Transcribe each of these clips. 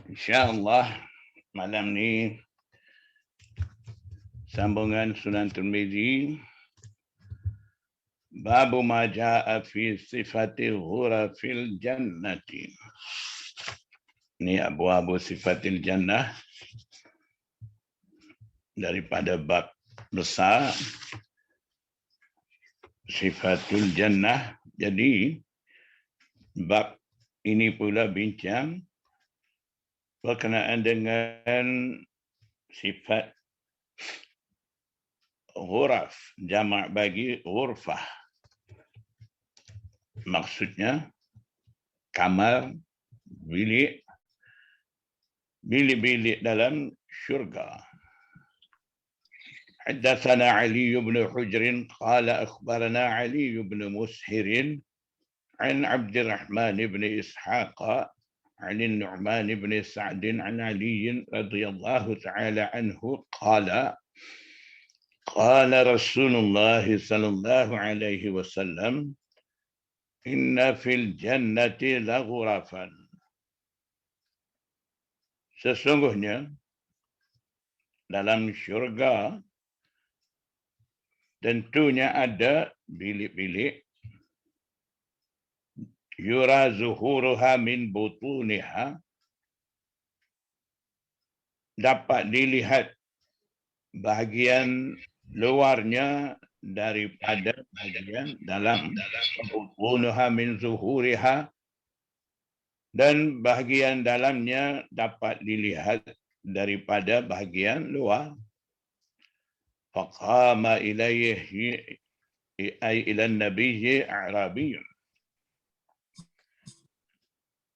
InsyaAllah malam ni sambungan Sunan Tirmizi. Babu ma ja'a fi sifati ghurafil jannati. Ini abu-abu sifatil jannah daripada bab besar sifatul jannah. Jadi bab ini pula bincang berkenaan dengan sifat ghuraf, jamak bagi ghurfah. Maksudnya kamar, bilik dalam syurga. حدثنا علي بن حجر قال أخبرنا علي بن مسهر عن عبد الرحمن بن إسحاق عن النعمان بن سعد عن علي رضي الله تعالى عنه قال قال رسول الله صلى الله عليه وسلم إن في الجنة لغرفا. Sesungguhnya dalam syurga tentunya ada bilik-bilik yura zuhuruha min butuniha, dapat dilihat bahagian luarnya daripada bahagian dalam, butunuha min zuhuriha, dan bahagian dalamnya dapat dilihat daripada bahagian luar. Faqama ilayhi ay ila nabiyyi a'rabiyyun.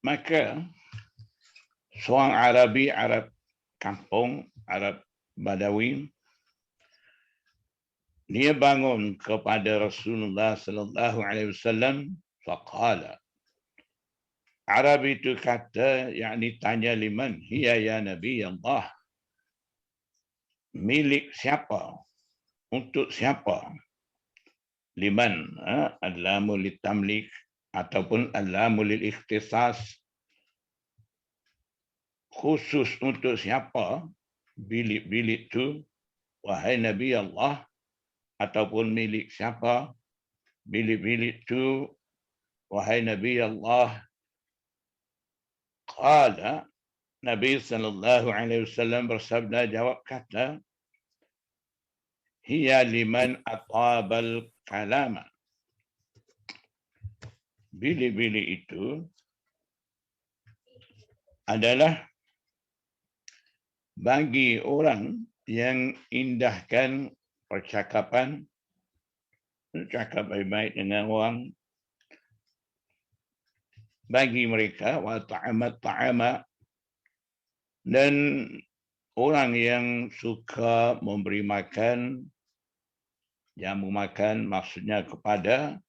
Maka seorang Arabi, Arab kampung, Arab Badawi, dia bangun kepada Rasulullah sallallahu alaihi wasallam. Faqala, Arab itu kata, yakni tanya, liman hiya ya Nabi Allah, milik siapa, untuk siapa? Liman al-lamu litamlik ataupun al-lamu lil ikhtisas, khusus untuk siapa bilik-bilik itu, wahai Nabi Allah, ataupun milik siapa bilik-bilik itu, wahai Nabi Allah. Qala, Nabi sallallahu alaihi wasallam bersabda, jawab kata, hiya liman atabal kalama. Bilik-bilik itu adalah bagi orang yang indahkan percakapan, cakap baik-baik dengan orang, bagi mereka wa ta'amat ta'ama, dan orang yang suka memberi makan, jamu makan, maksudnya kepada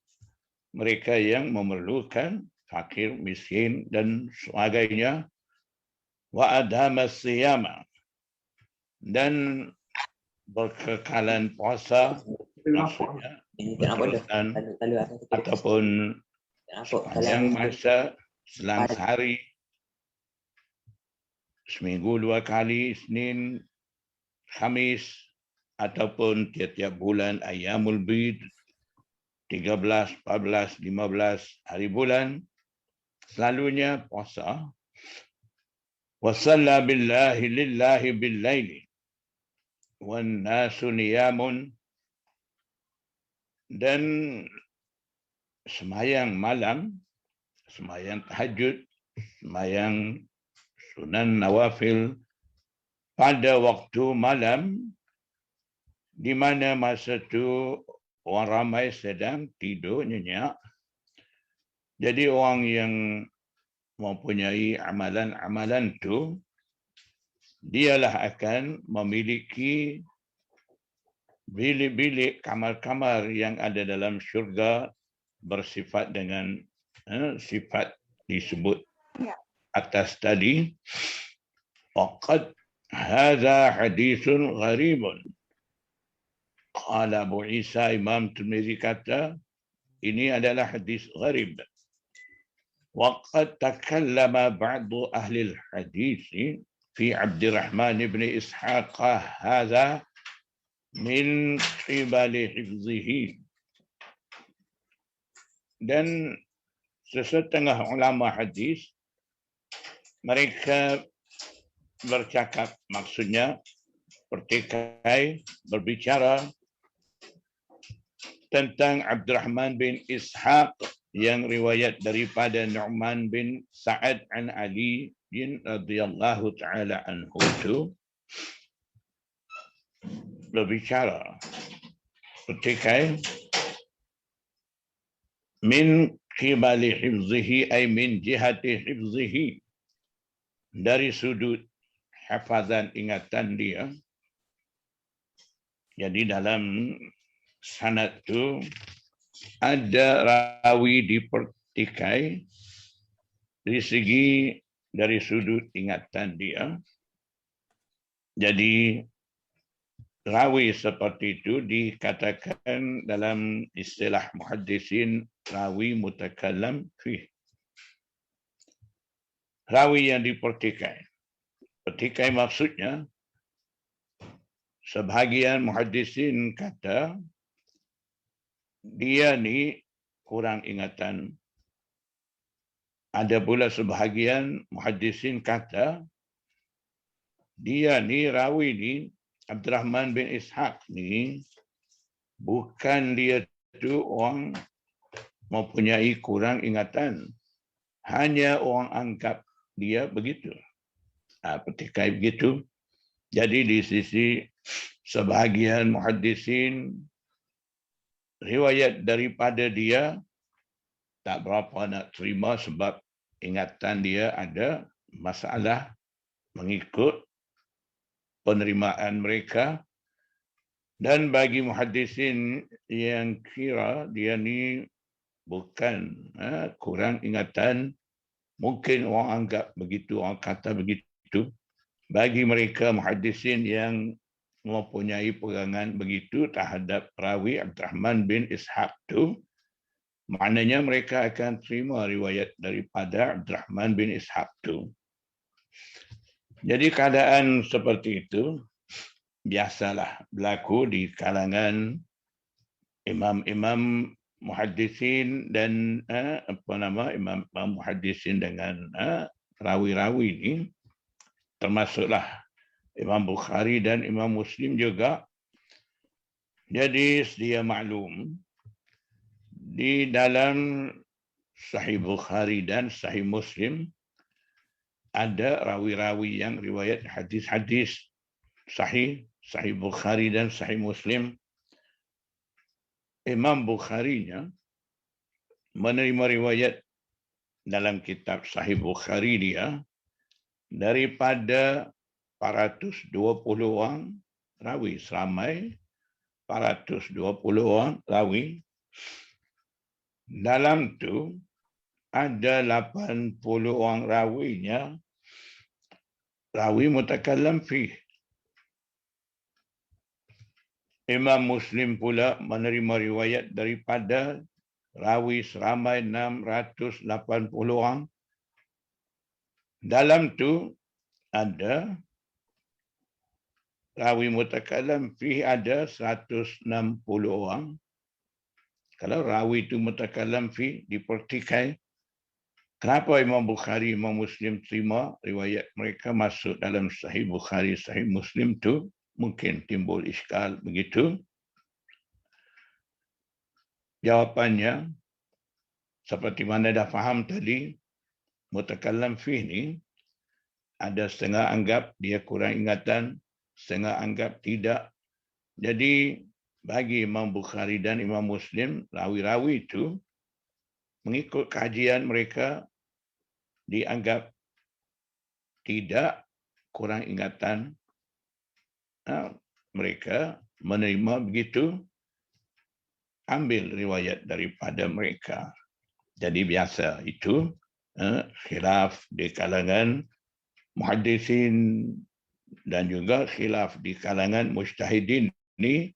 mereka yang memerlukan, fakir, miskin dan sebagainya. Wa adama siyama, dan berkekalan puasa, maksudnya berterusan ataupun sepanjang masa, selang sehari, seminggu 2 kali, Isnin, Khamis, ataupun tiap-tiap bulan, Ayyamul Bid, 13, 14, 15 hari bulan, selalunya puasa. Wasalla billahi lillahi billaili wan nasu niyamun, dan semayang malam, semayang tahajud, semayang sunan nawafil pada waktu malam, di mana masa itu orang ramai sedang tidur nyenyak. Jadi orang yang mempunyai amalan-amalan itu, dialah akan memiliki bilik-bilik, kamar-kamar yang ada dalam syurga bersifat dengan sifat disebut atas tadi. Waqad hadza hadithun gharibun. Qala Abu Isa, Imam Tirmizi kata, ini adalah hadis gharib. وقد تكلم بعض أهل الحديث في عبد الرحمن بن إسحاق هذا من قبل حفظه. Dan sesetengah ulama hadis mereka bercakap, maksudnya pertikai berbicara tentang Abdurrahman bin Ishaq yang riwayat daripada Nu'man bin Sa'ad an Ali bin radhiyallahu taala anhu itu berbicara pertikai min qibali hifzihi ay min jihati hifzihi, dari sudut hafazan ingatan dia. Jadi dalam sanad itu ada rawi dipertikai dari sudut ingatan dia. Jadi rawi seperti itu dikatakan dalam istilah muhaddisin rawi mutakallam fih. Rawi yang dipertikai. Pertikai maksudnya sebahagian muhaddisin kata dia ni kurang ingatan. Ada pula sebahagian muhaddisin kata dia ni rawi ni Abdurrahman bin Ishaq ni bukan dia tu orang mempunyai kurang ingatan. Hanya orang anggap dia begitu. Pertikai begitu. Jadi di sisi sebahagian muhaddisin riwayat daripada dia tak berapa nak terima sebab ingatan dia ada masalah mengikut penerimaan mereka. Dan bagi muhaddisin yang kira dia ni bukan kurang ingatan, mungkin orang anggap begitu, orang kata begitu. Bagi mereka muhaddisin yang mempunyai pegangan begitu terhadap rawi Abdurrahman bin Ishaq itu, maknanya mereka akan terima riwayat daripada Abdurrahman bin Ishaq itu. Jadi keadaan seperti itu biasalah berlaku di kalangan imam-imam muhaddisin dan imam muhaddisin dengan rawi-rawi ini, termasuklah Imam Bukhari dan Imam Muslim juga. Jadi sedia maklum di dalam Sahih Bukhari dan Sahih Muslim ada rawi-rawi yang riwayat hadis-hadis sahih, Sahih Bukhari dan Sahih Muslim. Imam Bukharinya menerima riwayat dalam kitab Sahih Bukhari dia daripada 420 orang rawi, seramai 420 orang rawi. Dalam tu ada 80 orang rawinya rawi mutakallam fih. Imam Muslim pula menerima riwayat daripada rawi seramai 680 orang. Dalam tu ada rawi mutakallam fih ada 160 orang. Kalau rawi itu mutakallam fih dipertikai, kenapa Imam Bukhari, Imam Muslim terima riwayat mereka masuk dalam Sahih Bukhari, Sahih Muslim tu? Mungkin timbul iskal begitu. Jawapannya, seperti mana dah faham tadi, mutakallam fih ni ada setengah anggap dia kurang ingatan, setengah anggap tidak. Jadi bagi Imam Bukhari dan Imam Muslim, rawi-rawi itu mengikut kajian mereka dianggap tidak kurang ingatan. Mereka menerima begitu, ambil riwayat daripada mereka. Jadi biasa itu khilaf di kalangan muhaddisin dan juga khilaf di kalangan mujtahidin, ini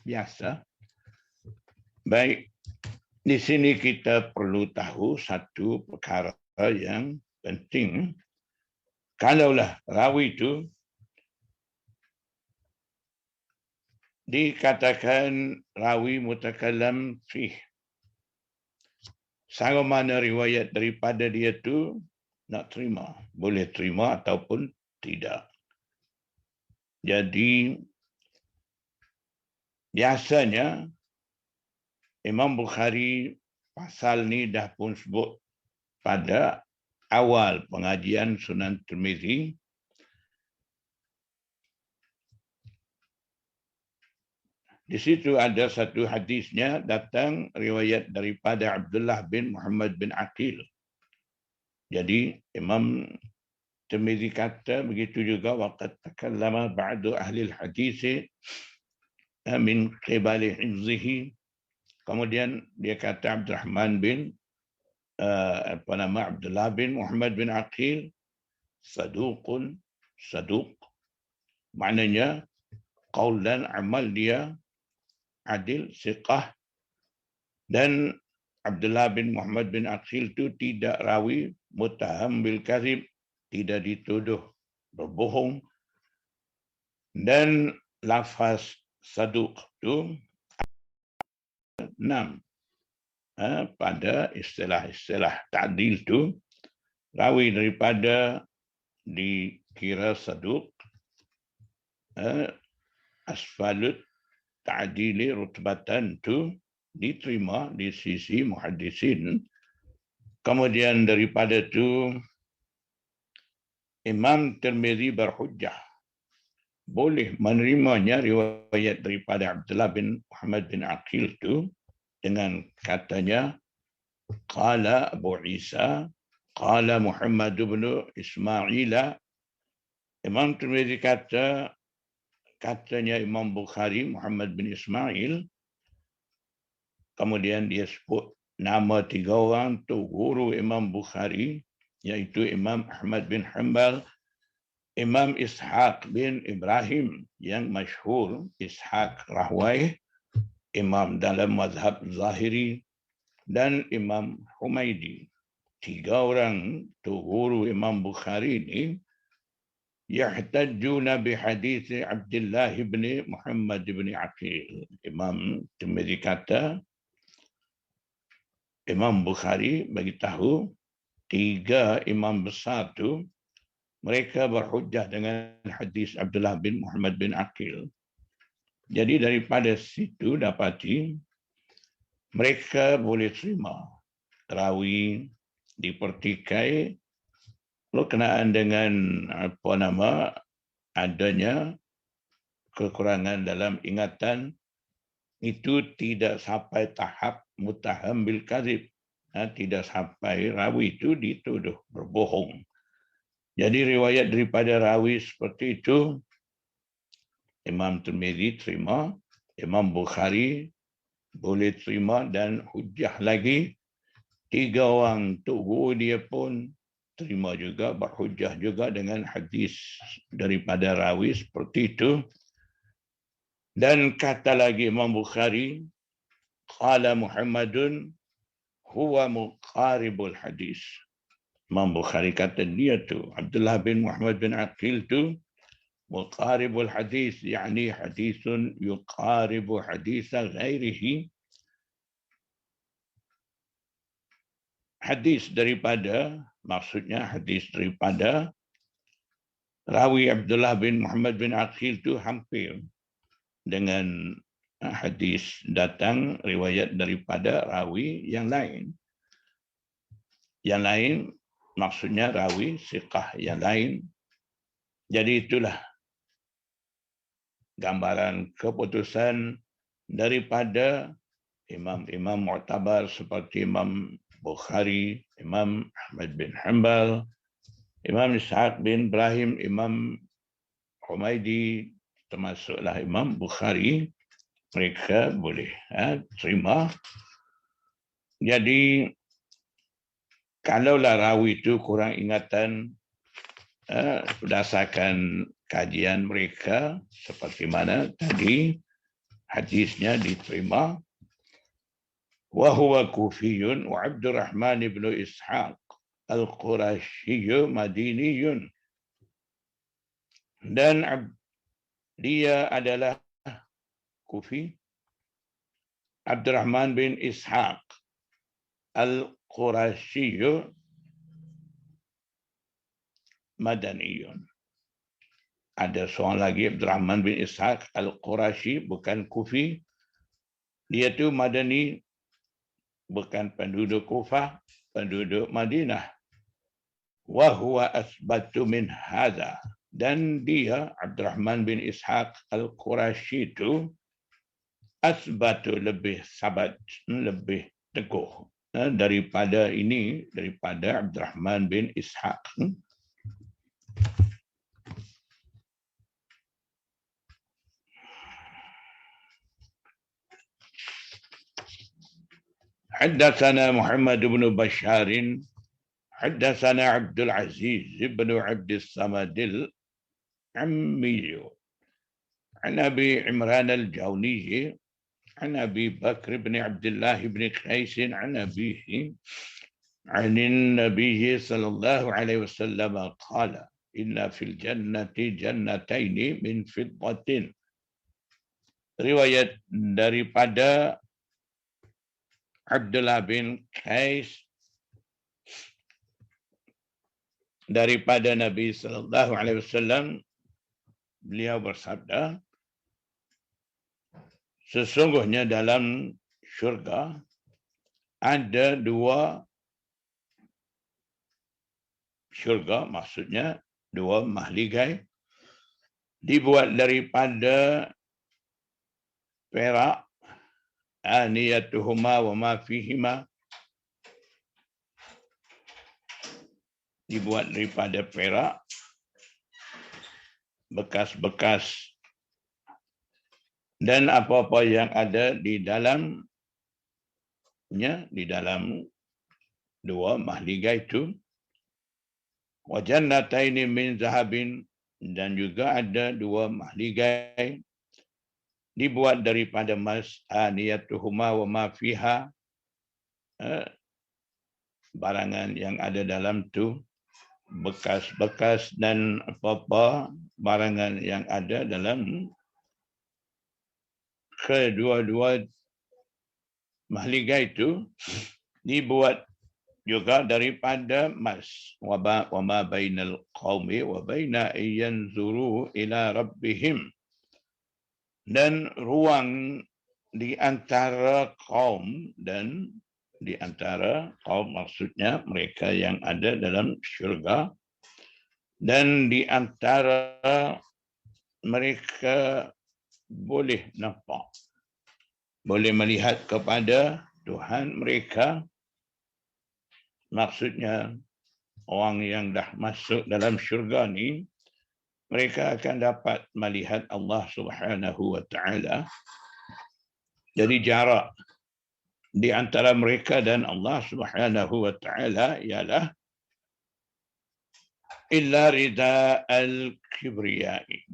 biasa. Baik, Di sini kita perlu tahu satu perkara yang penting. Kalaulah rawi itu dikatakan rawi mutakallam fih, sama mana riwayat daripada dia tu nak terima, boleh terima ataupun tidak. Jadi biasanya Imam Bukhari pasal ni dah pun sebut pada awal pengajian Sunan Tirmizi. Di situ ada satu hadisnya datang riwayat daripada Abdullah bin Muhammad bin Aqil. Jadi Imam Tirmizi kata begitu juga waqad takallama ba'du ahli al-hadis min qibali hifzihi. Kemudian dia kata Abdurrahman bin Abdullah bin Muhammad bin Aqil saduq, maknanya qaul dan amal dia adil, siqah, dan Abdullah bin Muhammad bin Aqil itu tidak rawi muttaham bil kadzib, tidak dituduh berbohong, dan lafaz saduq itu 6 pada istilah-istilah ta'dil itu rawi daripada dikira saduq asfalut ta'dili rutbatan tu diterima di sisi muhaddisin. Kemudian daripada tu Imam Tirmizi berhujjah boleh menerimanya riwayat daripada Abdullah bin Muhammad bin Aqil tu dengan katanya qala Abu Isa qala Muhammad bin Ismail. Imam Tirmizi katanya Imam Bukhari Muhammad bin Ismail. Kemudian dia sebut nama 3 orang tu guru Imam Bukhari, iaitu Imam Ahmad bin Hanbal, Imam Ishaq bin Ibrahim yang masyhur Ishaq Rahway, imam dalam mazhab Zahiri, dan Imam Humaidi. 3 orang tu guru Imam Bukhari ini yahtajuna bihadits Abdullah bin Muhammad bin Aqil. Imam Tirmizi kata Imam Bukhari bagi tahu 3 imam besar tu mereka berhujjah dengan hadis Abdullah bin Muhammad bin Aqil. Jadi daripada situ dapati mereka boleh terima rawi dipertikai berkenaan dengan adanya kekurangan dalam ingatan, itu tidak sampai tahap muttaham bil kadzib, tidak sampai rawi itu dituduh berbohong. Jadi riwayat daripada rawi seperti itu Imam Tirmizi terima, Imam Bukhari boleh terima, dan hujjah lagi 3 orang tugu dia pun terima juga, berhujjah juga dengan hadis daripada rawi seperti itu. Dan kata lagi Imam Bukhari, qala Muhammadun huwa muqaribul hadis. Imam Bukhari kata dia tu Abdullah bin Muhammad bin Aqil tu muqaribul hadis, yakni hadisun yuqaribu hadisa ghairihi. Hadis daripada, maksudnya hadis daripada rawi Abdullah bin Muhammad bin Aqil tu hampir dengan hadis datang riwayat daripada rawi yang lain. Yang lain maksudnya rawi siqah yang lain. Jadi itulah gambaran keputusan daripada imam-imam mu'tabar seperti Imam Bukhari, Imam Ahmad bin Hanbal, Imam Ishaq bin Ibrahim, Imam Humaidi, termasuklah Imam Bukhari. Mereka boleh terima. Jadi kalaulah rawi itu kurang ingatan berdasarkan kajian mereka seperti mana tadi hadisnya diterima, وهو كوفي وعبد الرحمن بن إسحاق القرشي مديني. Dan dia adalah Kufi. Abdurrahman bin Ishaq Al-Qurashi Madaniyun. Ada seorang lagi Abdurrahman bin Ishaq Al-Qurashi, bukan Kufi. Dia tu Madani, bukan penduduk Kufah, penduduk Madinah. Wa huwa asbatu min hadha. Dan dia Abdurrahman bin Ishaq Al-Qurashi itu asbatu, lebih sabat, lebih teguh daripada ini, daripada Abdurrahman bin Ishaq. حدثنا محمد بن بشار حدثنا عبد العزيز بن عبد الصمد العمي عن أبي عمران الجوني عن أبي بكر بن عبد الله بن قيس عن أبيه عن النبي صلى الله عليه وسلم قال إن في الجنة جنتين من فضة. Riwayat daripada Abdullah bin Qais daripada Nabi sallallahu alaihi wasallam, beliau bersabda, sesungguhnya dalam syurga ada dua syurga, maksudnya dua mahligai dibuat daripada perak, aniyatuhuma wa ma fihima, dibuat daripada perak, bekas-bekas dan apa-apa yang ada di dalamnya, di dalam dua mahligai itu. Wa jannataini min zahabin, dan juga ada dua mahligai dibuat daripada emas, aniyatuhuma wa ma fiha, barangan yang ada dalam tu, bekas-bekas dan apa-apa barangan yang ada dalam kedua-dua mahligai itu dibuat juga daripada emas. Wa ma bainal qaumi wa baina yanzuru ila rabbihim, dan ruang di antara kaum dan di antara kaum, maksudnya mereka yang ada dalam syurga, dan di antara mereka boleh nampak, boleh melihat kepada Tuhan mereka. Maksudnya orang yang dah masuk dalam syurga ni, mereka akan dapat melihat Allah Subhanahu wa taala. Jadi jarak di antara mereka dan Allah Subhanahu wa taala ialah illa rida al-kibriyai.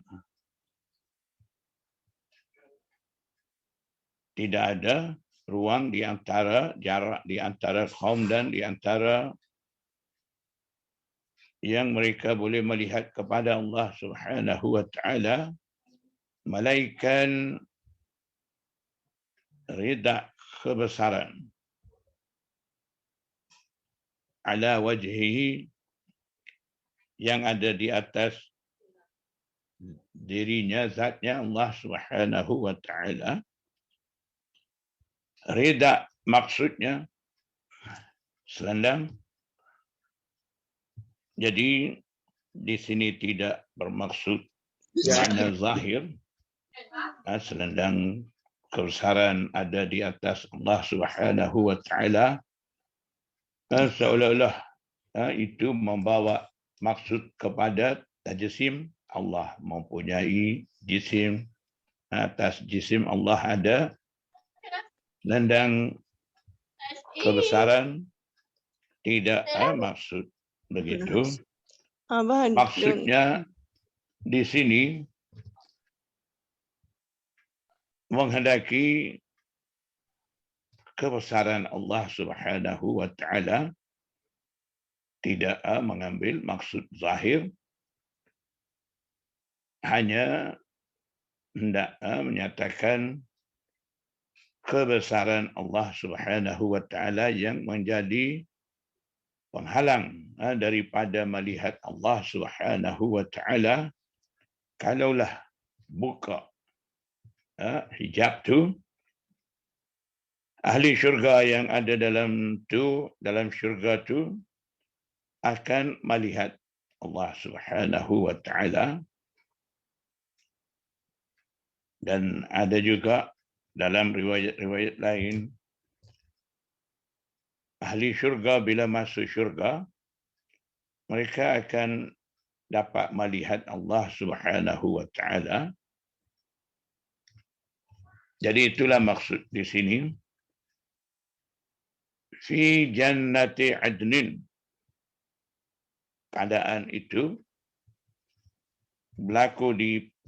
Tidak ada ruang di antara, jarak di antara kaum dan di antara yang mereka boleh melihat kepada Allah Subhanahu wa taala, melainkan rida kebesaran ala wajhihi, yang ada di atas dirinya, zatnya Allah Subhanahu wa taala. Rida maksudnya selendang. Jadi di sini tidak bermaksud makna zahir, selendang kebesaran ada di atas Allah Subhanahu wa taala, seolah-olah itu membawa maksud kepada tajsim. Allah mempunyai jisim, atas jisim Allah ada selendang kebesaran, tidak maksud begitu. Maksudnya di sini menghendaki kebesaran Allah Subhanahu wa taala, tidak mengambil maksud zahir, hanya hendak menyatakan kebesaran Allah Subhanahu wa taala yang menjadi penghalang daripada melihat Allah Subhanahu wa taala. Kalaulah buka hijab tu, ahli syurga yang ada dalam syurga tu akan melihat Allah Subhanahu wa taala. Dan ada juga dalam riwayat-riwayat lain, ahli syurga bila masuk syurga, mereka akan dapat melihat Allah Subhanahu wa taala. Jadi itulah maksud di sini. Fi jannati adnin. Keadaan itu berlaku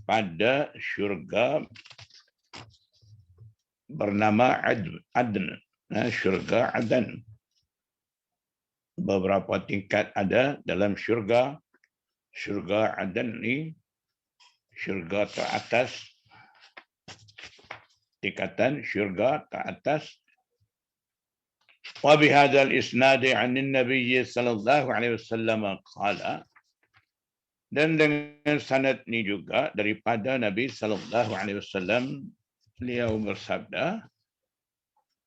pada syurga bernama Adn. Syurga Adan. Beberapa tingkat ada dalam syurga. Syurga Adan ni syurga teratas. Tingkatan syurga teratas. Wa bihadzal isnad 'an an-nabiy sallallahu alaihi wasallam qala. Dan dengan sanad ni juga daripada Nabi sallallahu alaihi wasallam, beliau bersabda,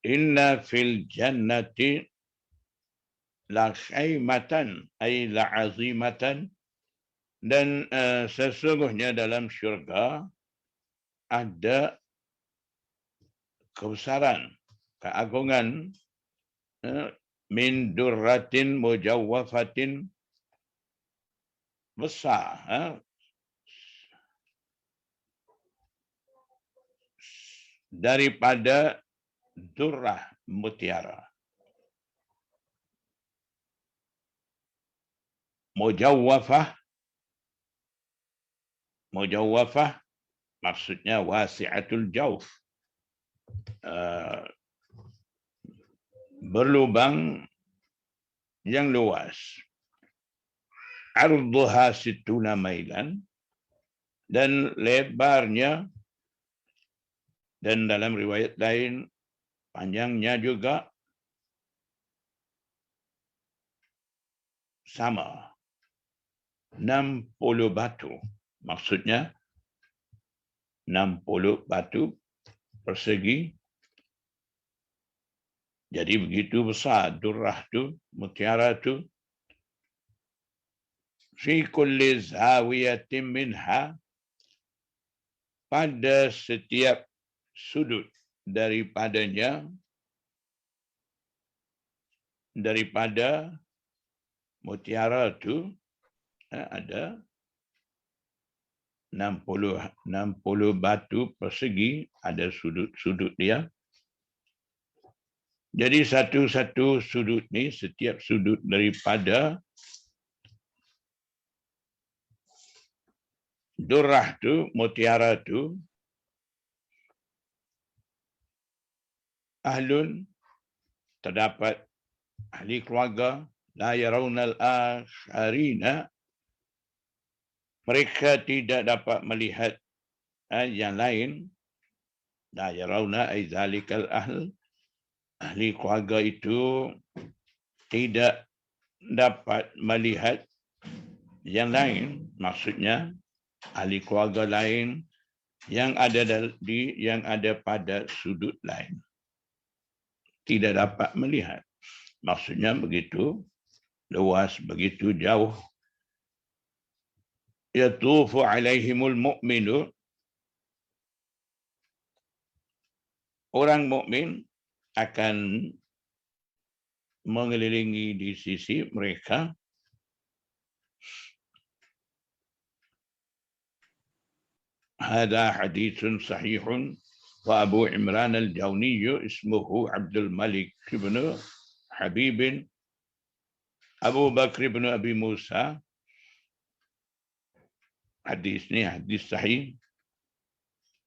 inna fil jannati la khaymatan ay la azimatan. Dan sesungguhnya dalam syurga ada kebesaran, keagungan, min durratin mujawwafatin, besar, daripada durrah, mutiara. Mujawwafah maksudnya wasi'atul jawf, berlubang yang luas. Arduha situna mailan, dan lebarnya, dan dalam riwayat lain panjangnya juga sama, 60 batu. Maksudnya 60 batu persegi. Jadi begitu besar durrah tu, mutiara tu. Fi kulli zawiyatin minha, pada setiap sudut daripadanya, daripada mutiara tu, ada 60 batu persegi, ada sudut-sudut dia. Jadi satu-satu sudut ni, setiap sudut daripada durrah tu, mutiara tu, ahlun, terdapat ahli keluarga, la yarawnal akharina, mereka tidak dapat melihat yang lain. La yarawna ay zalikal ahl, ahli keluarga itu tidak dapat melihat yang lain. Maksudnya ahli keluarga lain yang ada pada sudut lain tidak dapat melihat. Maksudnya begitu luas, begitu jauh. Yatufu alaihimul mu'minu, orang mukmin akan mengelilingi di sisi mereka. Hadha hadithun sahihun wa Abu Imran al-Jawni ismuhu Abdul Malik ibn Habib Abu Bakr ibn Abi Musa. Hadis ni hadis sahih.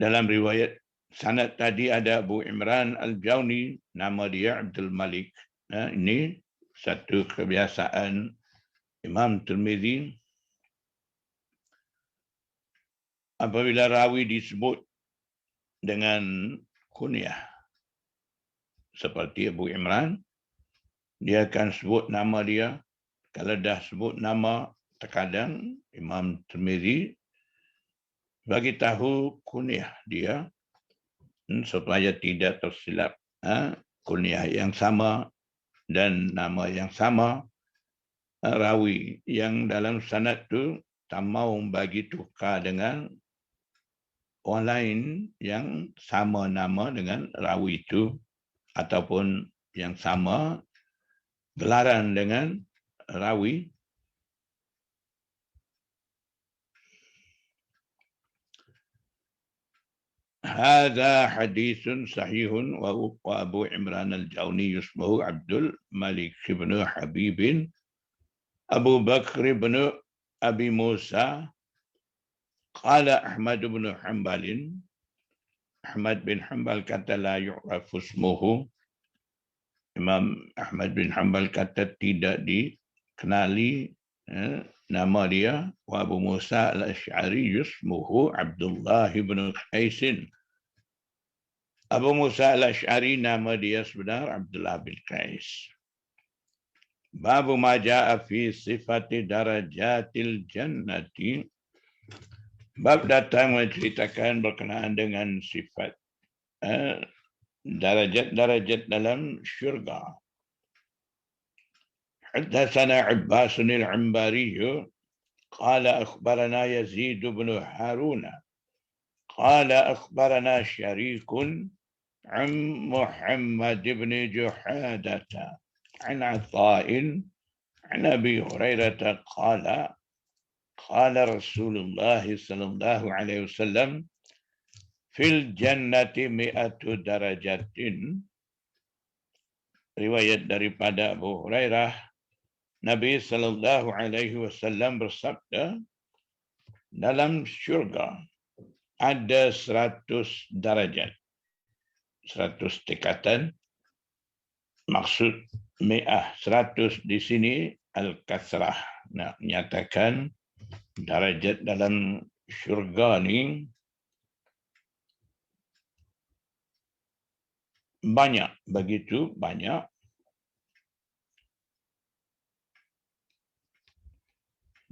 Dalam riwayat sanad tadi ada Abu Imran Al-Jauni, nama dia Abdul Malik. Ini satu kebiasaan Imam Tirmizi. Apabila rawi disebut dengan kunyah seperti Abu Imran, dia akan sebut nama dia. Kalau dah sebut nama, terkadang Imam Tirmizi bagi tahu kunyah dia supaya tidak tersilap. Kunyah yang sama dan nama yang sama, rawi yang dalam sanad tu tak mau bagi tukar dengan orang lain yang sama nama dengan rawi itu ataupun yang sama gelaran dengan rawi. Hadza hadithun sahihun wa Abu Imran Al-Jauni ismuhu Abdul Malik bin Habib bin Abu Bakr bin Abi Musa. Qala Ahmad bin Hanbal. Ahmad bin Hanbal kata la yu'rafu ismuhu. Imam Ahmad bin Hanbal kata tidak dikenali nama dia. Wa Abu Musa Al-Ash'ari ismuhu Abdullah bin Qais. Abu Musa Al-Ash'ari nama dia sebenar Abdullah bin Qais. Babu ma jaa fi sifati darajatil jannati. Bab datang menceritakan berkenaan dengan sifat darajat-darajat dalam syurga. Haddatsana Abbas al-Anbari qala akhbarana Yazid bin Harun qala akhbarana Sharik an Muhammad bin Juhadata an Athain an Abi Hurairah qala قال رسول الله صلى الله عليه وسلم في الجنة 100 درجة. Riwayat daripada Abu Hurairah, Nabi sallallahu alaihi wasallam bersabda, dalam syurga ada 100 darajat. 100 tingkatan. Maksud 100 di sini al-kasrah. Nak menyatakan darajat dalam syurga ni banyak, begitu banyak.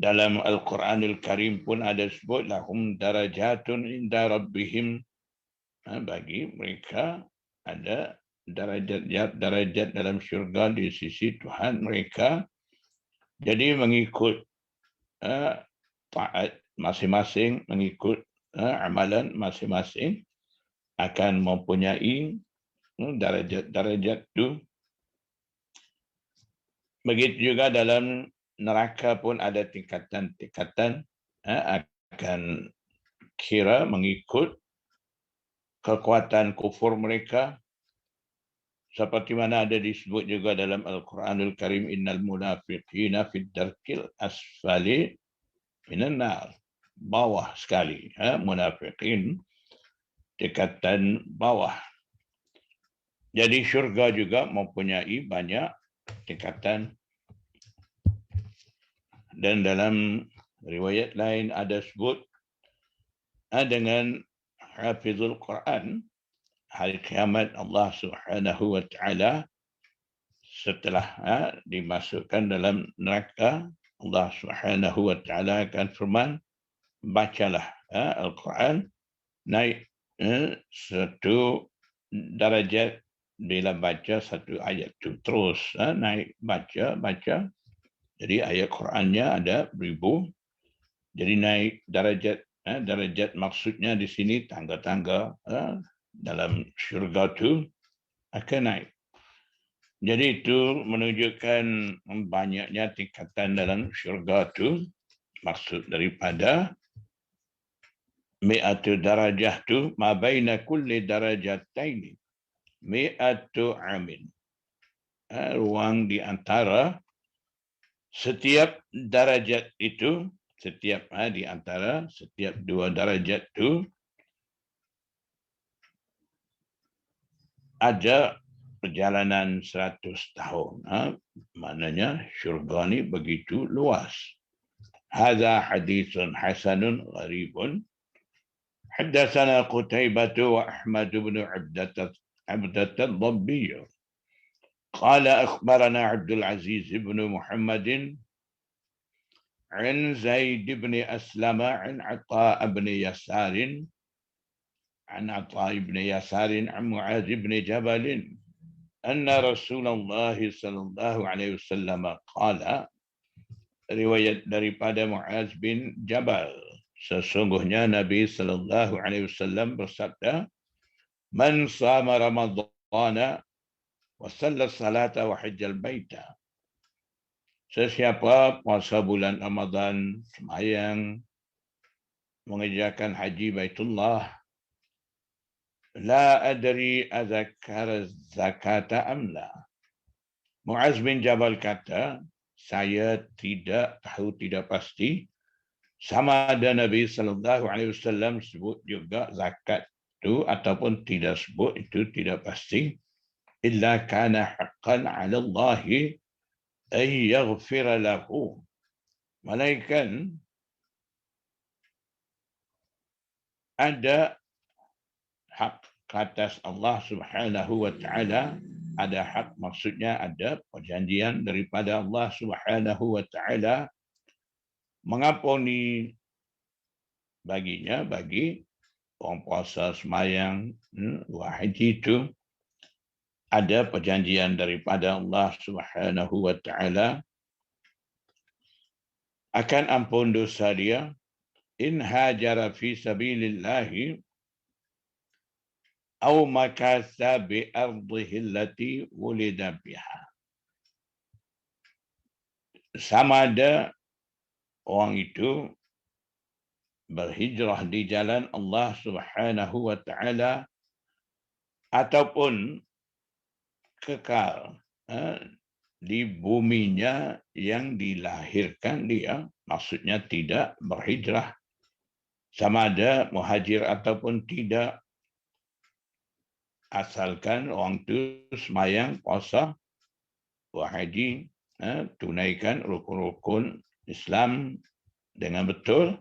Dalam Al-Quranul Karim pun ada sebut lahum darajatun inda rabbihim. Bagi mereka ada darajat dalam syurga di sisi Tuhan mereka. Jadi mengikut taat masing-masing, mengikut amalan masing-masing akan mempunyai darajat-darajat itu. Begitu juga dalam neraka pun ada tingkatan-tingkatan, akan kira mengikut kekuatan kufur mereka. Seperti mana ada disebut juga dalam Al-Quranul Karim, innal munafiqina fid darkil asfali minan nar. Bawah sekali. Munafiqin tingkatan bawah. Jadi syurga juga mempunyai banyak tingkatan. Dan dalam riwayat lain ada sebut dengan hafizul Quran, hari kiamat Allah Subhanahu wa taala setelah dimasukkan dalam neraka, Allah Subhanahu wa taala akan firman, bacalah Al-Quran, naik satu darajat bila baca satu ayat itu terus naik baca. Jadi ayat Qurannya ada beribu. Jadi naik darajat. Darajat maksudnya di sini tangga-tangga dalam syurga itu akan naik. Jadi itu menunjukkan banyaknya tingkatan dalam syurga itu. Maksud daripada 100 darajah itu ma baina kulli darajataini 100 amin. Ruang di antara setiap darajat itu, di antara setiap dua darajat itu ada perjalanan 100 tahun. Maknanya syurga ni begitu luas. Hadza haditsun hasanun gharibun. Haddatsana Qutaibah wa Ahmad bin Abdat al-Dabbi. قال أخبرنا عبد العزيز بن محمد عن زيد بن أسلم عن عطاء بن يسار عن معاذ بن جبل أن رسول الله صلى الله عليه وسلم قال riwayat daripada Muaz bin Jabal, sesungguhnya Nabi sallallahu alaihi wasallam bersabda, man sama ramadhana wa shalla salata wa hajjal baita, sesiapa puasa bulan Ramadan, sembahyang, mengerjakan haji Baitullah, la adri azakara zakata amla. Muaz bin Jabal kata, saya tidak tahu, tidak pasti sama ada Nabi sallallahu alaihi wasallam sebut juga zakat itu ataupun tidak sebut, itu tidak pasti. Illa kana haqqan 'ala Allah ay yaghfir lahu. Malaikat ada hak atas Allah Subhanahu wa taala. Ada hak, maksudnya ada perjanjian daripada Allah Subhanahu wa taala mengampuni baginya, bagi orang puasa, sembahyang, haji itu ada perjanjian daripada Allah Subhanahu wa taala akan ampun dosa dia. In hajara fi sabilillahi aw makatha bi ardihi allati wulida biha. Sama ada orang itu berhijrah di jalan Allah Subhanahu wa taala ataupun kekal di buminya yang dilahirkan dia, maksudnya tidak berhijrah, sama ada muhajir ataupun tidak, asalkan orang itu sembahyang, puasa, haji, tunaikan rukun-rukun Islam dengan betul,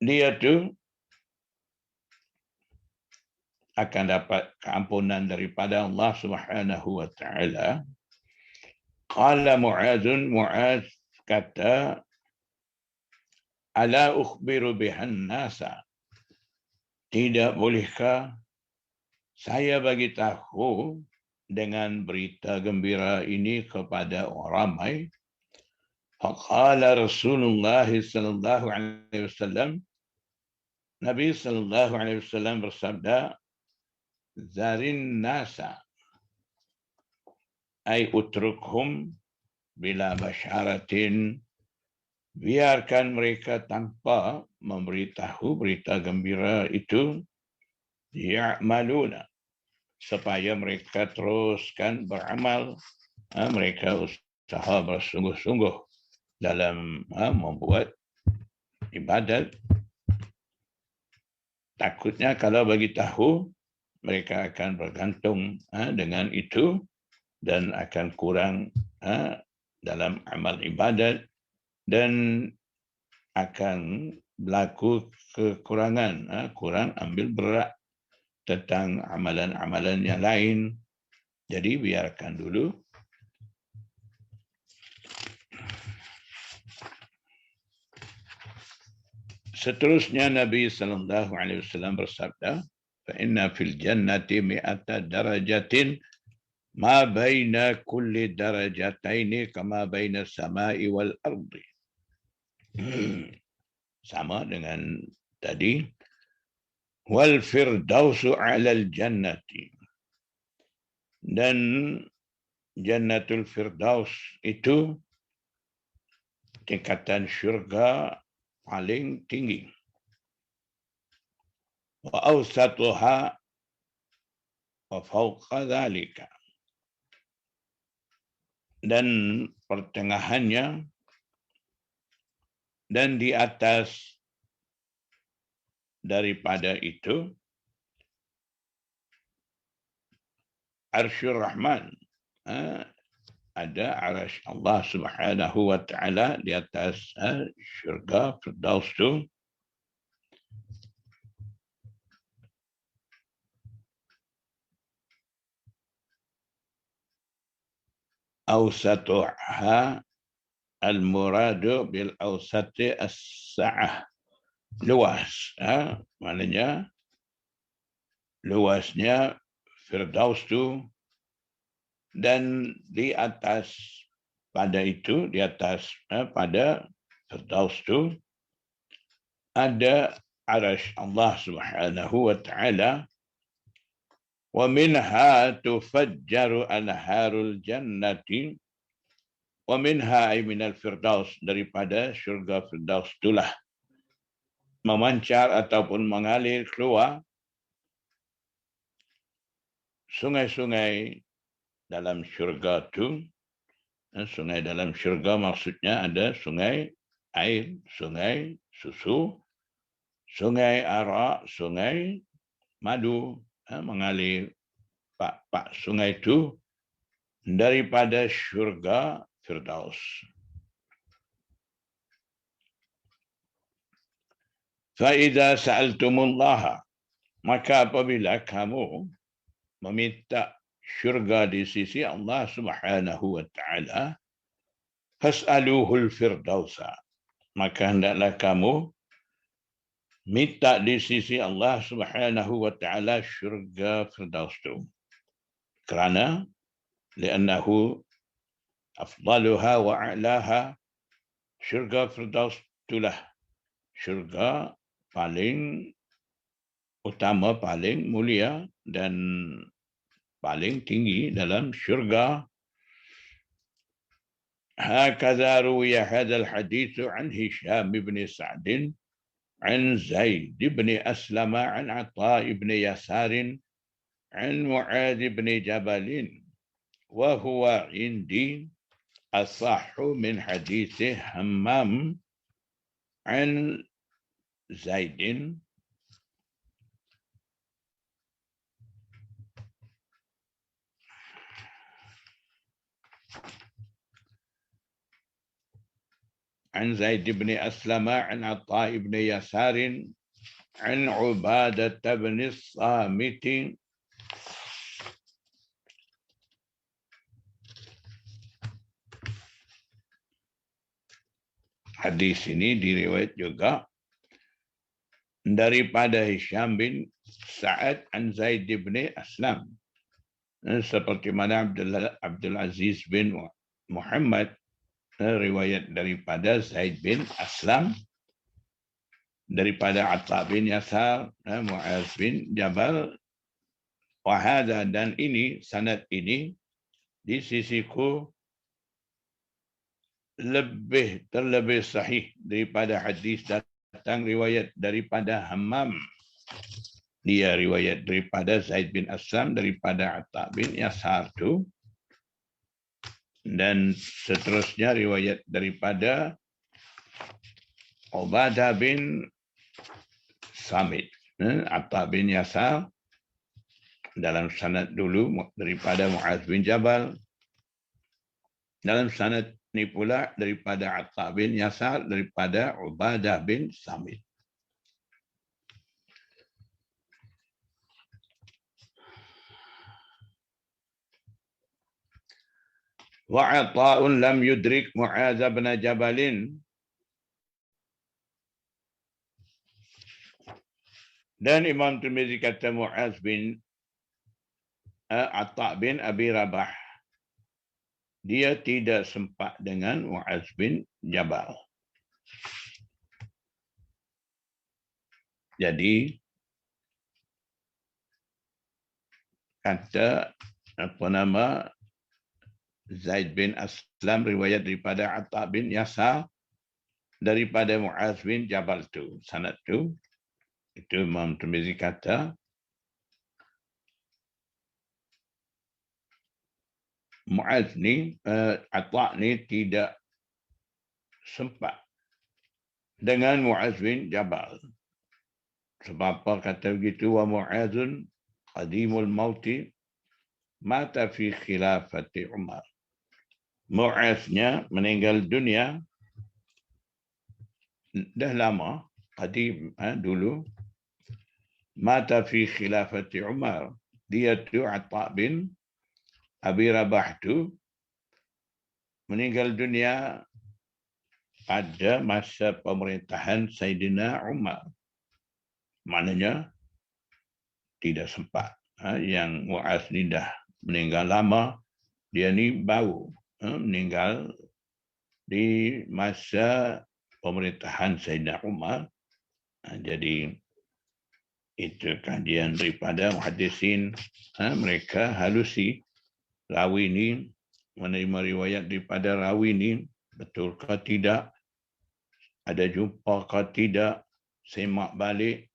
dia tu akan dapat keampunan daripada Allah Subhanahu wa taala. Qala Muaz kata, ala ukhbiru bihan nasa, tidak bolehkah saya bagi tahu dengan berita gembira ini kepada orang ramai? Faqala Rasulullah sallallahu alaihi wasallam, Nabi sallallahu alaihi wasallam bersabda, zarin nasa ay utrukhum bila basyaratin, biarkan mereka tanpa memberitahu berita gembira itu, ya'maluna, supaya mereka teruskan beramal, mereka usaha bersungguh-sungguh dalam membuat ibadat. Takutnya kalau bagi tahu, mereka akan bergantung dengan itu dan akan kurang dalam amal ibadat dan akan berlaku kekurangan, kurang ambil berat tentang amalan-amalan yang lain. Jadi biarkan dulu. Seterusnya Nabi sallallahu alaihi wasallam bersabda, fa inna fil jannati mi'ata darajatin ma baina kulli darajataini kama baina samai wal ardi. Sama dengan tadi. Wal firdausu 'alal jannati, dan jannatul firdaus itu tingkatan syurga paling tinggi. Wa awsatuha wa fawqa dhalika, dan pertengahannya dan di atas daripada itu, Arsyur Rahman. Ada arasy Allah Subhanahu wa taala di atas syurga Firdaus tu. Awsatuha al-muradu bil awsati as-sa'ah. Luas. Maknanya luasnya Firdaus tu, dan di atas pada itu, di atas pada Firdaus tu ada arasy Allah Subhanahu wa taala. Wa minha tufajjaru anharul jannati. Wa minha ay minal firdaus, daripada syurga Firdaus itulah memancar ataupun mengalir keluar sungai-sungai dalam syurga itu. Sungai dalam syurga maksudnya ada sungai air, sungai susu, sungai arak, sungai madu, mengalir pak sungai itu daripada syurga Firdaus. Fa'idha sa'altumullaha, maka apabila kamu meminta syurga di sisi Allah Subhanahu wa taala, fas'aluhul firdausa, maka hendaklah kamu minta di sisi Allah Subhanahu wa taala syurga Firdaus itu. Kerana li'annahu afdaluha wa a'laha, syurga Firdaus itulah syurga paling utama, paling mulia dan paling tinggi dalam syurga. Hakadha ruwiya hadzal hadits an Hisham bin Sa'd an Zaid bin Aslam an Atha bin Yasar an Mu'adz bin Jabal wa huwa indi asahhu min hadits Hammam an Zaid عن زيد بن أسلم عن عطاء بن يسار عن عبادة بن الصامت hadis ini diriwayat juga daripada Hisham bin Sa'ad an Zaid bin Aslam, seperti mana Abdul Aziz bin Muhammad riwayat daripada Zaid bin Aslam, daripada Atha bin Yasar, Mu'adz bin Jabal. Wahada, dan ini sanad ini di sisiku terlebih sahih daripada hadis datang riwayat daripada Hammam. Dia riwayat daripada Zaid bin Aslam daripada Atha bin Yasar tu, dan seterusnya riwayat daripada Ubadah bin Samit. Atha bin Yasar dalam sanad dulu daripada Mu'adz bin Jabal. Dalam sanad ini pula daripada Atha bin Yasar daripada Ubadah bin Samit. Wa Ata'un lam yudrik Mu'adz bin Jabalin, dan Imam Tirmizi kata Mu'adz bin Atha bin Abi Rabah, dia tidak sempat dengan Mu'adz bin Jabal. Jadi kata Zaid bin Aslam riwayat daripada Atha bin Yasar daripada Mu'adz bin Jabal tu, sanad tu, itu Imam Tirmizi kata Mu'adz ni, Atha ni tidak sempat dengan Mu'adz bin Jabal. Sebab apa kata begitu? Wa Mu'adzun qadimul mauti, mata fi khilafati Umar. Mu'aznya meninggal dunia dah lama, qadim dulu. Mata fi khilafati Umar. Dia tu Atta' bin Abi Rabah tu meninggal dunia pada masa pemerintahan Saidina Umar. Maknanya tidak sempat. Yang Mu'az ni dah meninggal lama, dia ni baru meninggal di masa pemerintahan Saidina Umar. Jadi itu kajian daripada muhaddisin. Mereka halusi rawi ni, menerima riwayat daripada rawi ni, betul ke tidak, ada jumpa ke tidak, semak balik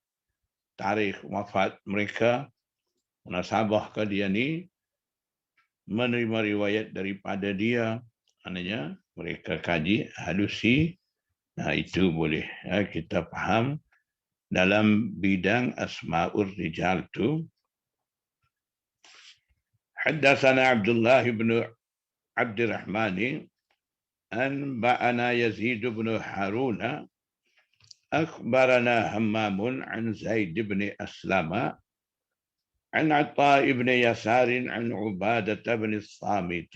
tarikh wafat mereka, munasabah ke dia ni, menerima riwayat daripada dia. Maknanya mereka kaji halusi. Itu boleh kita faham dalam bidang asma'ur rijal tu. Haddatsana Abdullah bin Abdurrahman anba'ana Yazid bin Haruna akhbarana Hammamun an Zaid bin Aslama an Atta' ibn Yasar an Ubadah bin Samit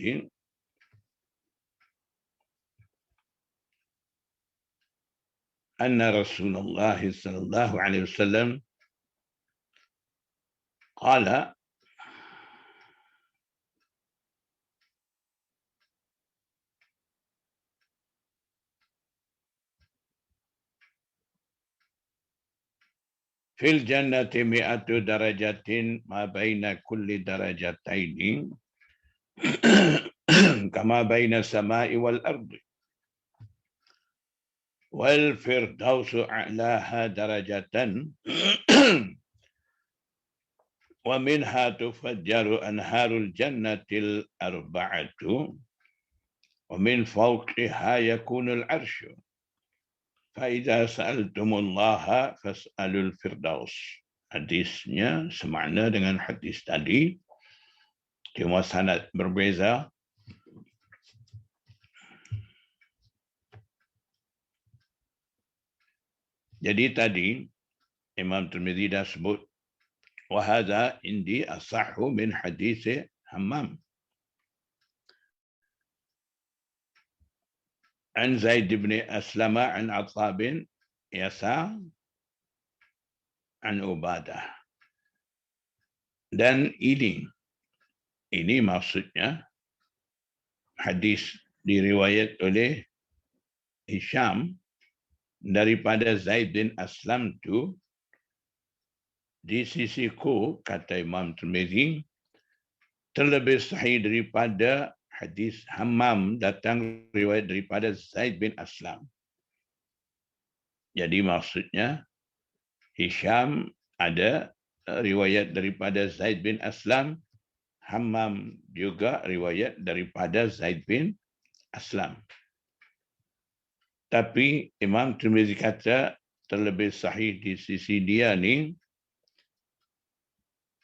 anna Rasulullah sallallahu alaihi wasallam qala fil jannati mi'atu darajatin ma baina kulli darajataini kama baina samai wal ardi wal firdausu a'laha darajatan wa minha tufajjaru anharul jannatil arba'atu wa min fawqiha yakunul arsyu fa idza sa'altumullaha fas'alul firdaus. Hadisnya semakna dengan hadis tadi, cuma sanad berbeza. Jadi tadi Imam Tirmidzi dah sebut wa hadza indi asahhu min hadis Hammam an Zaid bin Aslama an Atta' bin Yasar an Ubadah. Dan ini maksudnya hadis diriwayat oleh Hisham daripada Zaid bin Aslam tu, di sisiku, kata Imam Tirmidzi, terlebih sahih daripada hadis Hammam datang riwayat daripada Zaid bin Aslam. Jadi maksudnya Hisham ada riwayat daripada Zaid bin Aslam, Hammam juga riwayat daripada Zaid bin Aslam. Tapi Imam Tirmidzi kata terlebih sahih di sisi dia ni,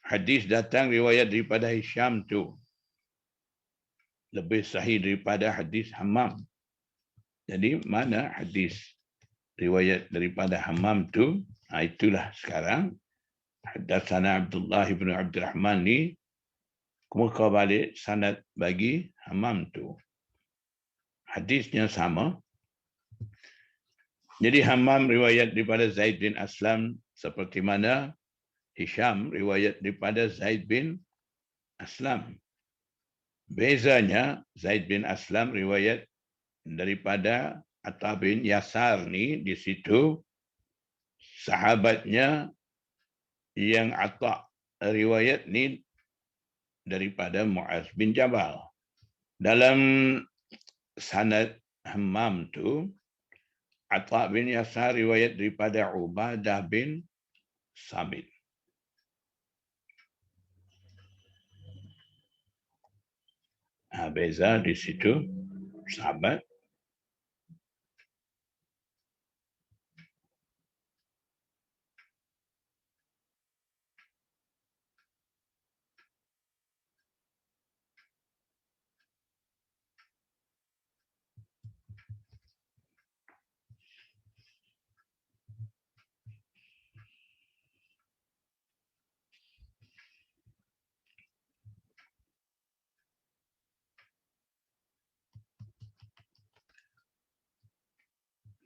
hadis datang riwayat daripada Hisham tu lebih sahih daripada hadis Hammam. Jadi mana hadis riwayat daripada Hammam tu? Itulah sekarang haddatsana Abdullah bin Abdurrahman ni kemuka balik sanad bagi Hammam tu. Hadisnya sama. Jadi Hammam riwayat daripada Zaid bin Aslam seperti mana Hisham riwayat daripada Zaid bin Aslam. Bezanya Zaid bin Aslam riwayat daripada Atta' bin Yasar ni, di situ sahabatnya yang Atta' riwayat ni daripada Mu'az bin Jabal. Dalam sanad Hammam tu, Atta' bin Yasar riwayat daripada Ubadah bin Samit. Beza di situ sahabat.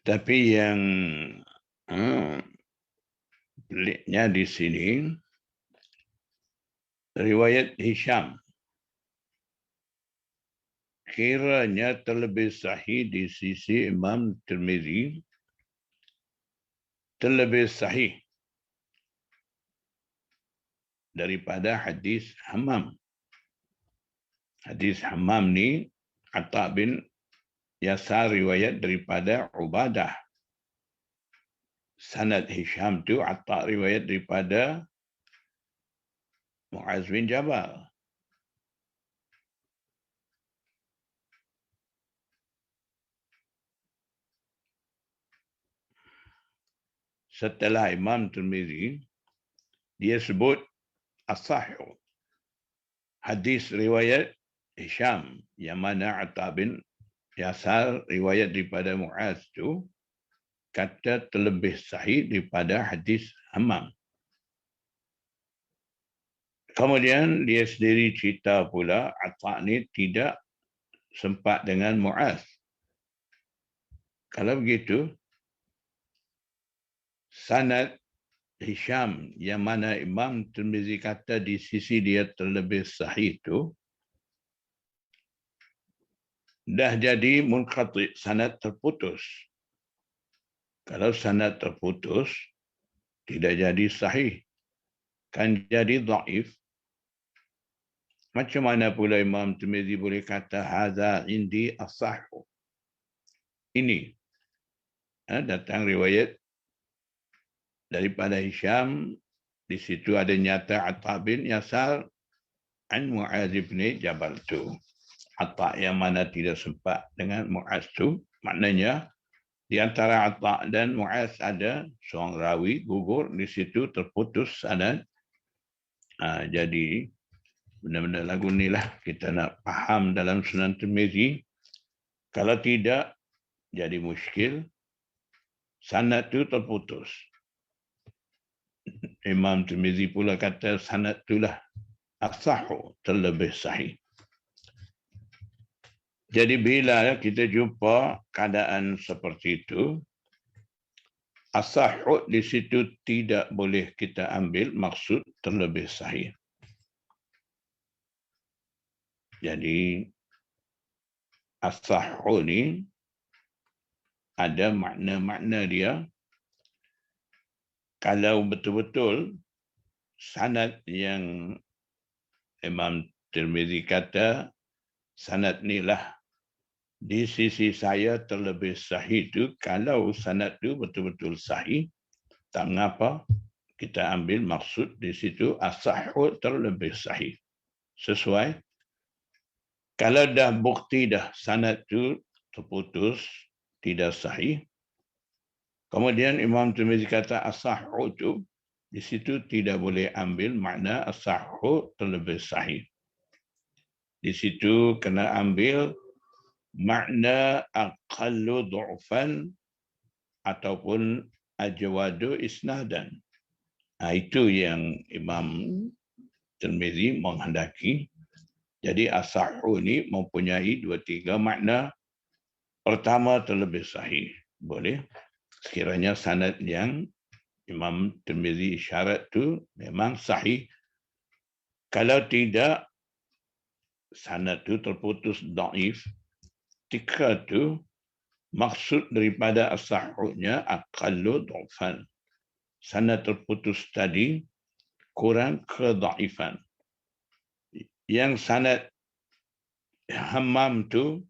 Tapi yang peliknya di sini, riwayat Hisham kiranya terlebih sahih di sisi Imam Tirmizi, terlebih sahih daripada hadis Hammam. Hadis Hammam ni Atta bin Yasar riwayat daripada Ubadah. Sanad Hisham tu Atta riwayat daripada Muaz bin Jabal. Setelah Imam Tirmizi, dia sebut as-sahih. Hadis riwayat Hisham yang mana Atta bin Yasar riwayat daripada Muaz tu kata terlebih sahih daripada hadis Hammam. Kemudian dia sendiri cerita pula Atta ni tidak sempat dengan Muaz. Kalau begitu, sanad Hisham yang mana Imam Tirmizi kata di sisi dia terlebih sahih itu dah jadi munqati, sanad terputus. Kalau sanad terputus tidak jadi sahih, kan jadi dhaif. Macam mana pula Imam Tirmizi boleh kata hadza indi as-sahih? Ini datang riwayat daripada Hisham, di situ ada nyata Atta bin Yasar an Muaz bin Jabal tu. Atta yang mana tidak sempat dengan Muaz tu, maknanya di antara Atta dan Muaz ada seorang rawi gugur, di situ terputus sanad. Jadi benda-benda lagu ni lah kita nak faham dalam Sunan Tirmizi. Kalau tidak, jadi muskil. Sanad tu terputus. Imam Tirmizi pula kata sanad itulah as-sahih, terlebih sahih. Jadi bila kita jumpa keadaan seperti itu, as-sahih di situ tidak boleh kita ambil maksud terlebih sahih. Jadi as-sahih ni ada makna-makna dia. Kalau betul-betul sanad yang Imam Tirmizi kata sanad ni lah di sisi saya terlebih sahih tu, kalau sanad tu betul-betul sahih, tak mengapa kita ambil maksud di situ as-sahih terlebih sahih. Sesuai. Kalau dah bukti dah sanad tu terputus, tidak sahih, kemudian Imam Tirmizi kata as-sahih tu, di situ tidak boleh ambil makna as-sahih terlebih sahih. Di situ kena ambil makna aqallu du'fan ataupun ajwadu isnadan. Itu yang Imam Tirmizi menghendaki. Jadi as-sahih ni mempunyai 2-3 makna. Pertama, terlebih sahih. Boleh. Sekiranya sanad yang Imam Tirmizi isyarat tu memang sahih. Kalau tidak, sanad tu terputus dhaif. Ketika tu maksud daripada as-sahihnya aqallu dhufan. Sanad terputus tadi kurang kedhaifan. Yang sanad Hammam tu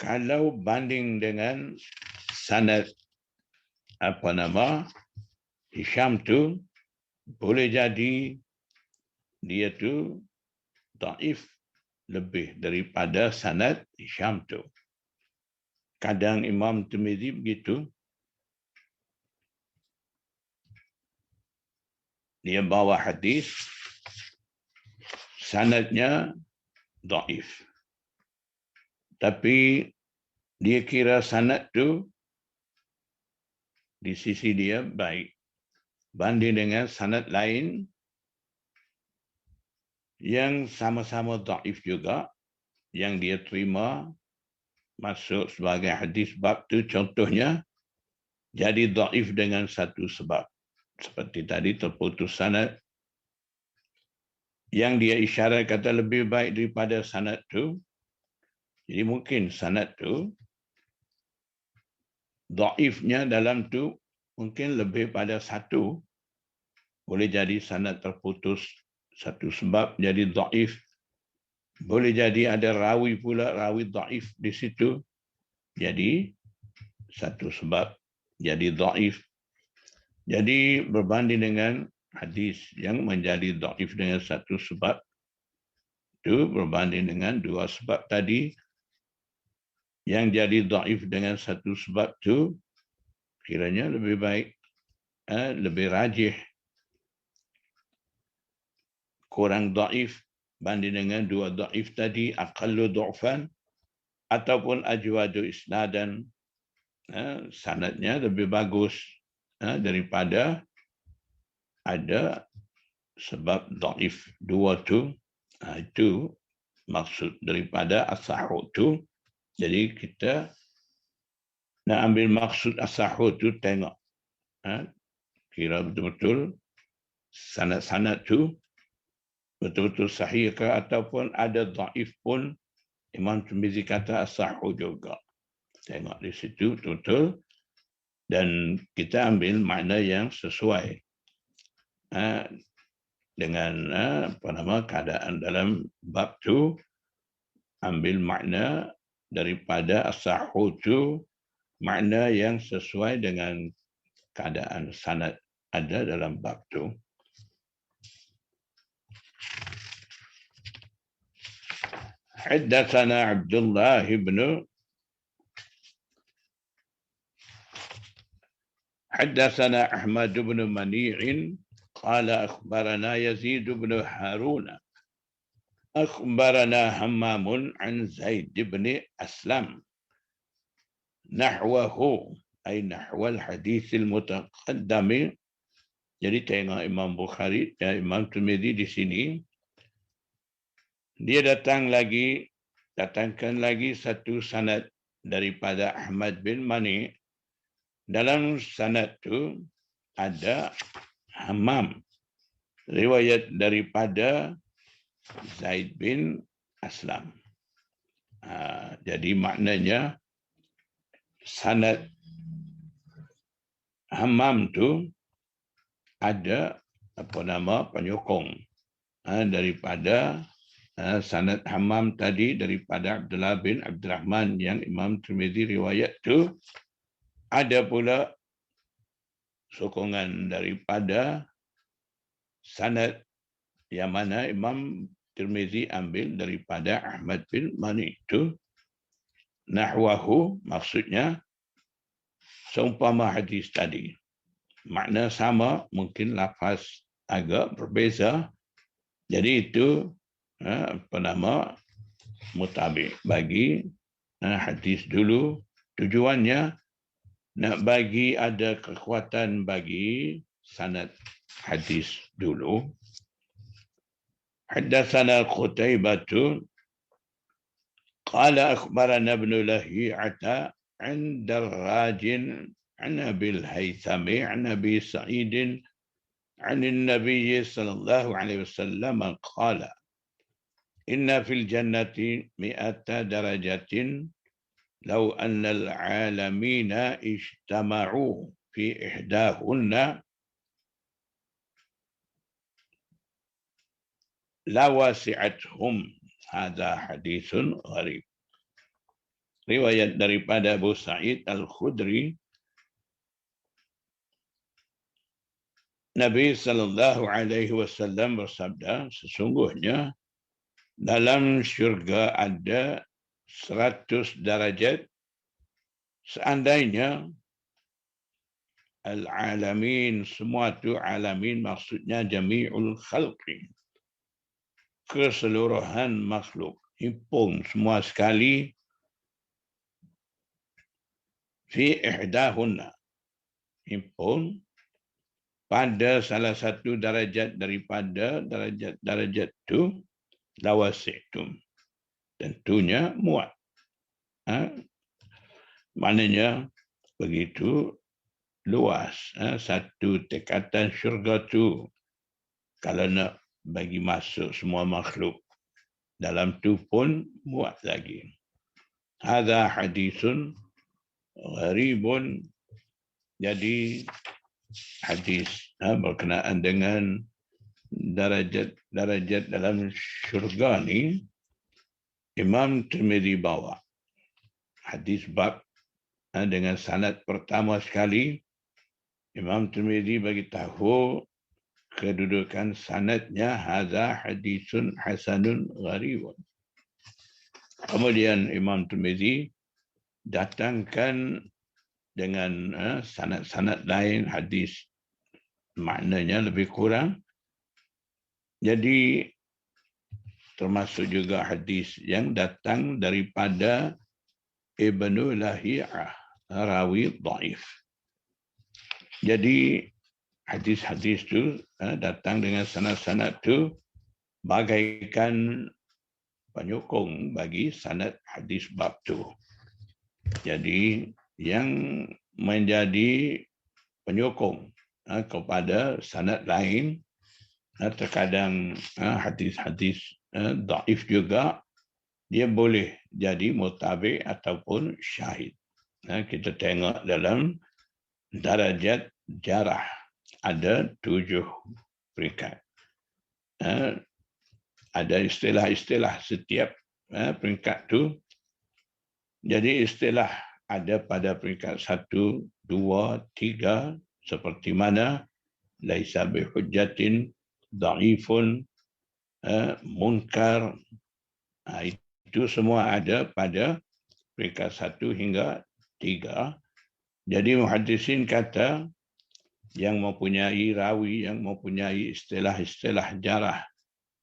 kalau banding dengan sanad Hisham tu, boleh jadi dia tu dhaif lebih daripada sanad Hisham tu. Kadang Imam Tirmizi begitu. Dia bawa hadis, sanadnya dhaif. Tapi dia kira sanad tu di sisi dia baik. Banding dengan sanad lain yang sama-sama dhaif juga, yang dia terima masuk sebagai hadis bab tu contohnya jadi dhaif dengan satu sebab. Seperti tadi terputus sanad yang dia isyarat kata lebih baik daripada sanad tu. Jadi mungkin sanad tu dhaifnya dalam tu mungkin lebih pada satu. Boleh jadi sanad terputus satu sebab jadi dhaif. Boleh jadi ada rawi pula, rawi dhaif di situ. Jadi satu sebab jadi dhaif. Jadi berbanding dengan hadis yang menjadi dhaif dengan satu sebab itu berbanding dengan dua sebab tadi yang jadi dhaif dengan satu sebab itu kiranya lebih baik, lebih rajih, kurang dhaif banding dengan dua dhaif tadi, aqallu du'fan ataupun ajwadu isnadan, sanadnya lebih bagus daripada ada sebab dhaif dua tu. Itu maksud daripada as-sahih tu. Jadi kita nak ambil maksud as-sahih tu, tengok kira betul-betul sanad-sanad tu betul-betul sahih ke ataupun ada dhaif pun Imam Tirmizi kata as-sahih juga. Tengok di situ betul-betul dan kita ambil makna yang sesuai dengan keadaan dalam bab tu, ambil makna daripada as-sahih tu, makna yang sesuai dengan keadaan sanad ada dalam bab tu. Haddatsana Abdullah ibn Haddatsana Ahmad ibn Mani'in qala akhbarana Yazid ibn Harun akhbarana Hammam an Zaid ibn Aslam nahwahu ay nahwa al-hadits al-mutaqaddam. Jadi tengok Imam Bukhari dan Imam Tirmizi di sini dia datangkan lagi satu sanad daripada Ahmad bin Mani. Dalam sanad tu ada Hammam, riwayat daripada Zaid bin Aslam. Jadi maknanya sanad Hammam tu ada penyokong daripada sanad Hammam tadi daripada Abdullah bin Abdurrahman yang Imam Tirmizi riwayat tu. Ada pula sokongan daripada sanad yang mana Imam Tirmizi ambil daripada Ahmad bin Mani itu. Nahwahu maksudnya seumpama hadis tadi. Makna sama, mungkin lafaz agak berbeza. Jadi itu mutabi bagi hadis dulu. Tujuannya nak bagi ada kekuatan bagi sanad hadis dulu. Haddatsana Qutaibah qala akhbarana ibn Lahiyata an Darraj an Abi al-Haythami an Abi Sa'id an an-Nabiy sallallahu alaihi wasallam qala inna fil jannati 100 darajatin law anna al-'alamina ijtama'u fi ihdahunna la wasi'athum. Hadza haditsun gharib. Riwayat daripada Abu Sa'id Al-Khudri, Nabi sallallahu alaihi wasallam bersabda, sesungguhnya dalam syurga ada 100 darajat seandainya al-alamin, semua tu alamin maksudnya jami'ul khalqi, keseluruhan makhluk, himpun semua sekali, fi ihdahunna, himpun pada salah satu darajat daripada darajat-darajat itu, lawasi'tum, tentunya muat. Maknanya begitu luas. Satu tingkatan syurga tu kalau nak bagi masuk semua makhluk dalam tu pun muat lagi. Hadza hadisun gharibun. Jadi hadis berkenaan dengan darajat dalam syurga ni Imam Tirmizi bawa hadis bab dengan sanad pertama sekali. Imam Tirmizi bagi tahu kedudukan sanadnya hadza hadisun hasanun gharibun. Kemudian Imam Tirmizi datangkan dengan sanad-sanad lain hadis maknanya lebih kurang. Jadi termasuk juga hadis yang datang daripada Ibnu Lahiyah, rawi dhaif. Jadi hadis-hadis tu datang dengan sanad-sanad tu bagaikan penyokong bagi sanad hadis bab tu. Jadi yang menjadi penyokong kepada sanad lain, terkadang hadis-hadis dhaif juga, dia boleh jadi mutabi' ataupun syahid. Kita tengok dalam darajat jarah ada 7 peringkat. Ada istilah-istilah setiap peringkat tu. Jadi istilah ada pada peringkat 1, 2, 3 seperti mana laisa bihujjatin, dhaifun, munkar. Itu semua ada pada peringkat 1 hingga 3. Jadi muhaddisin kata yang mempunyai rawi, yang mempunyai istilah-istilah jarah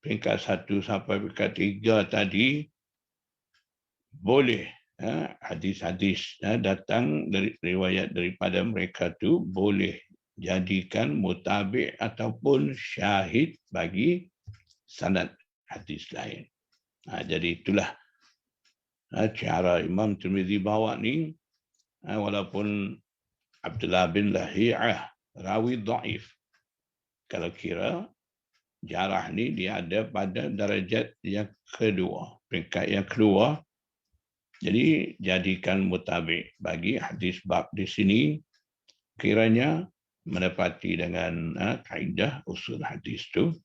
peringkat 1 sampai peringkat 3 tadi, boleh hadis-hadis datang dari riwayat daripada mereka tu boleh jadikan mutabi' ataupun syahid bagi sanad hadis lain. Jadi itulah cara Imam Tirmizi bawa ni, walaupun Abdullah bin Lahiyah rawi dhaif, kalau kira jarah ni dia ada pada darajat yang kedua, peringkat yang kedua. Jadi jadikan mutabi' bagi hadis bab di sini kiranya menepati dengan kaedah usul hadis tu.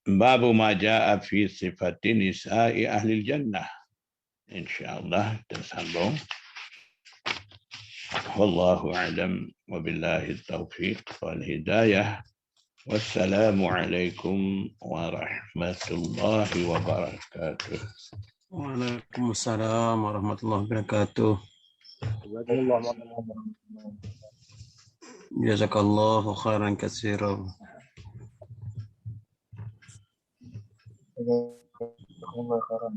Babu ma jaa fi sifati nisa'i ahli jannah. Insyaallah kita sambung. Wallahu a'lam wa billahi taufiq wal hidayah. Wassalamualaikum warahmatullahi wabarakatuh. Waalaikumsalam warahmatullahi wabarakatuh. Jazakallahu khairan katsiran. Jazakallahu khairan.